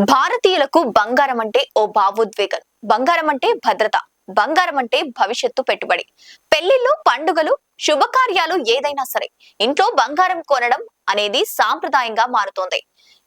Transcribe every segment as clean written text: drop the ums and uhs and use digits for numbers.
భారతీయులకు బంగారం అంటే ఓ భావోద్వేగం. బంగారం అంటే భద్రత. బంగారం అంటే భవిష్యత్తు పెట్టుబడి. పెళ్లిళ్ళు, పండుగలు, శుభకార్యాలు ఏదైనా సరే ఇంట్లో బంగారం కొనడం అనేది సాంప్రదాయంగా మారుతోంది.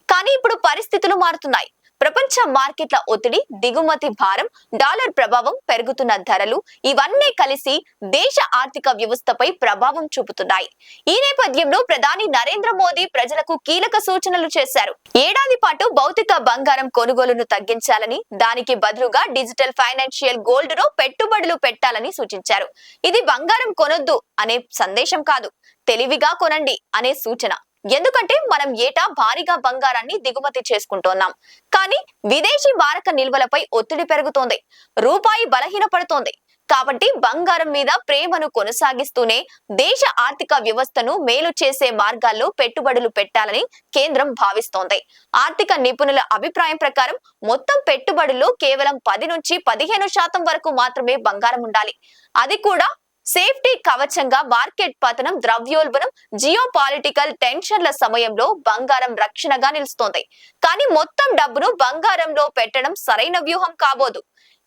కానీ ఇప్పుడు పరిస్థితులు మారుతున్నాయి. ప్రపంచ మార్కెట్ల ఒత్తిడి, దిగుమతి భారం, డాలర్ ప్రభావం, పెరుగుతున్న ధరలు ఇవన్నీ కలిసి దేశ ఆర్థిక వ్యవస్థపై ప్రభావం చూపుతున్నాయి. ఈ నేపథ్యంలో ప్రధాని నరేంద్ర మోదీ ప్రజలకు కీలక సూచనలు చేశారు. ఏడాది పాటు భౌతిక బంగారం కొనుగోలును తగ్గించాలని, దానికి బదులుగా డిజిటల్ ఫైనాన్షియల్ గోల్డ్ లో పెట్టుబడులు పెట్టాలని సూచించారు. ఇది బంగారం కొనొద్దు అనే సందేశం కాదు, తెలివిగా కొనండి అనే సూచన. ఎందుకంటే మనం ఏటా భారీగా బంగారాన్ని దిగుమతి చేసుకుంటున్నాం. కానీ విదేశీ మారక నిల్వలపై ఒత్తిడి పెరుగుతోంది. రూపాయి బలహీనపడుతోంది. కాబట్టి బంగారం మీద ప్రేమను కొనసాగిస్తూనే దేశ ఆర్థిక వ్యవస్థను మేలు చేసే మార్గాల్లో పెట్టుబడులు పెట్టాలని కేంద్రం భావిస్తోంది. ఆర్థిక నిపుణుల అభిప్రాయం ప్రకారం మొత్తం పెట్టుబడుల్లో కేవలం 10 నుంచి 15% వరకు మాత్రమే బంగారం ఉండాలి. అది కూడా సేఫ్టీ కవచంగా. మార్కెట్ పతనం, ద్రవ్యోల్బణం, జియో పాలిటికల్ టెన్షన్ల సమయంలో బంగారం రక్షణగా నిలుస్తోంది. కానీ మొత్తం డబ్బును బంగారంలో పెట్టడం సరైన వ్యూహం కాబోదు.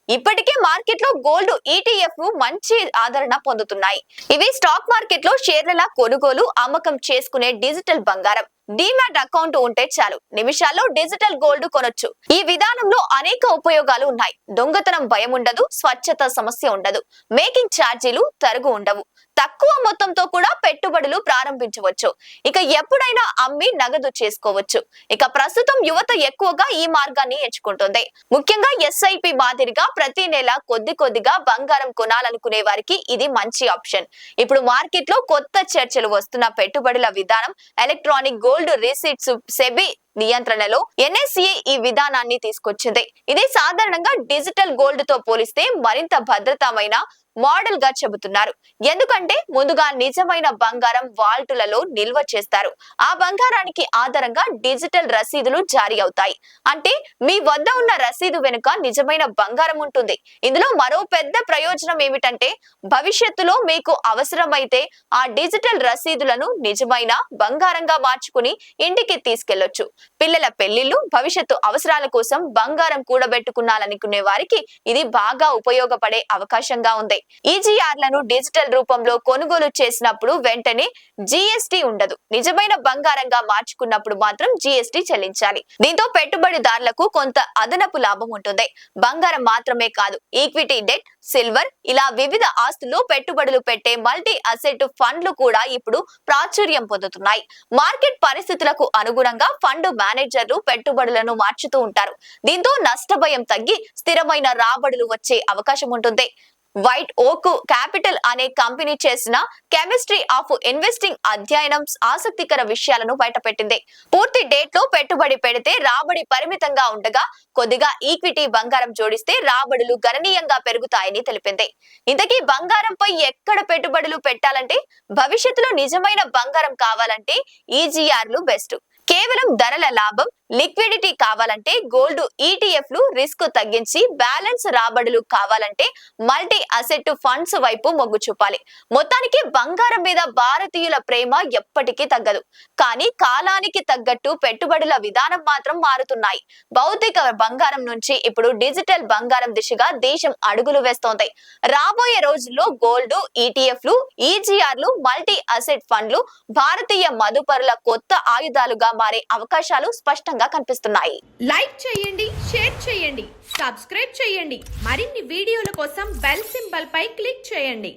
ఇప్పటికే మార్కెట్ లో గోల్డ్ ETF మంచి ఆదరణ పొందుతున్నాయి. ఇవి స్టాక్ మార్కెట్ లో షేర్ల కొనుగోలు, అమ్మకం చేసుకునే డిజిటల్ బంగారం. డీమ్యాట్ అకౌంట్ ఉంటే చాలు, నిమిషాల్లో డిజిటల్ గోల్డ్ కొనొచ్చు. ఈ విధానంలో అనేక ఉపయోగాలు ఉన్నాయి. దొంగతనం భయం ఉండదు, స్వచ్ఛత సమస్య ఉండదు, మేకింగ్ ఛార్జీలు తరుగు ఉండవు, తక్కువ మొత్తంతో కూడా పెట్టుబడులు ప్రారంభించవచ్చు. ఇక ఎప్పుడైనా అమ్మి నగదు చేసుకోవచ్చు. ఇక ప్రస్తుతం యువత ఎక్కువగా ఈ మార్గాన్ని ఎంచుకుంటుంది. ముఖ్యంగా SIP మాదిరిగా ప్రతి నెల కొద్దిగా బంగారం కొనాలనుకునే వారికి ఇది మంచి ఆప్షన్. ఇప్పుడు మార్కెట్ లో కొత్త చర్చలు వస్తున్న పెట్టుబడుల విధానం ఎలక్ట్రానిక్ గోల్డ్ రిసీట్స్. సెబీ నియంత్రణలో NSE ఈ విధానాన్ని తీసుకొచ్చింది. ఇది సాధారణంగా డిజిటల్ గోల్డ్ తో పోలిస్తే మరింత భద్రతమైన మోడల్ గా చెబుతున్నారు. ఎందుకంటే ముందుగా నిజమైన బంగారం వాల్టులలో నిల్వ చేస్తారు. ఆ బంగారానికి ఆధారంగా డిజిటల్ రసీదులు జారీ అవుతాయి. అంటే మీ వద్ద ఉన్న రసీదు వెనుక నిజమైన బంగారం ఉంటుంది. ఇందులో మరో పెద్ద ప్రయోజనం ఏమిటంటే భవిష్యత్తులో మీకు అవసరమైతే ఆ డిజిటల్ రసీదులను నిజమైన బంగారంగా మార్చుకుని ఇంటికి తీసుకెళ్లొచ్చు. పిల్లల పెళ్లిళ్లు, భవిష్యత్తు అవసరాల కోసం బంగారం కూడబెట్టుకున్నాలనుకునే వారికి ఇది బాగా ఉపయోగపడే అవకాశంగా ఉంది. EGRలను డిజిటల్ రూపంలో కొనుగోలు చేసినప్పుడు వెంటనే GST ఉండదు. నిజమైన బంగారంగా మార్చుకున్నప్పుడు మాత్రం GST చెల్లించాలి. దీంతో పెట్టుబడిదారులకు కొంత అదనపు లాభం ఉంటుంది. బంగారం మాత్రమే కాదు, ఈక్విటీ, డెట్, సిల్వర్ ఇలా వివిధ ఆస్తుల్లో పెట్టుబడులు పెట్టే మల్టీ అసెట్ ఫండ్లు కూడా ఇప్పుడు ప్రాచుర్యం పొందుతున్నాయి. మార్కెట్ పరిస్థితులకు అనుగుణంగా ఫండ్ మేనేజర్లు పెట్టుబడులను మార్చుతూ ఉంటారు. దీంతో నష్టభయం తగ్గి స్థిరమైన రాబడులు వచ్చే అవకాశం ఉంటుంది. వైట్ ఓక్ క్యాపిటల్ అనే కంపెనీ చేసిన కెమిస్ట్రీ ఆఫ్ ఇన్వెస్టింగ్ అధ్యయనం ఆసక్తికర విషయాలను బయటపెట్టింది. పూర్తి డేట్ లో పెట్టుబడి పెడితే రాబడి పరిమితంగా ఉండగా కొద్దిగా ఈక్విటీ, బంగారం జోడిస్తే రాబడులు గణనీయంగా పెరుగుతాయని తెలిపింది. ఇంతకీ బంగారంపై ఎక్కడ పెట్టుబడులు పెట్టాలంటే భవిష్యత్తులో నిజమైన బంగారం కావాలంటే EGRలు బెస్ట్. కేవలం ధరల లాభం, లిక్విడిటీ కావాలంటే గోల్డ్ ETFలు రిస్క్ తగ్గించి బ్యాలెన్స్ రాబడులు కావాలంటే మల్టీ అసెట్ ఫండ్స్ వైపు మొగ్గు చూపాలి. మొత్తానికి బంగారం మీద భారతీయుల ప్రేమ ఎప్పటికీ తగ్గదు. కానీ కాలానికి తగ్గట్టు పెట్టుబడుల విధానం మాత్రం మారుతున్నాయి. భౌతిక బంగారం నుంచి ఇప్పుడు డిజిటల్ బంగారం దిశగా దేశం అడుగులు వేస్తోంది. రాబోయే రోజుల్లో గోల్డ్ ETFలు, EGRలు, మల్టీ అసెట్ ఫండ్లు భారతీయ మదుపరుల కొత్త ఆయుధాలుగా మారే అవకాశాలు స్పష్టంగా కనిపిస్తున్నాయి. లైక్ చేయండి, షేర్ చేయండి, సబ్స్క్రైబ్ చేయండి. మరిన్ని వీడియోల కోసం బెల్ సింబల్ పై క్లిక్ చేయండి.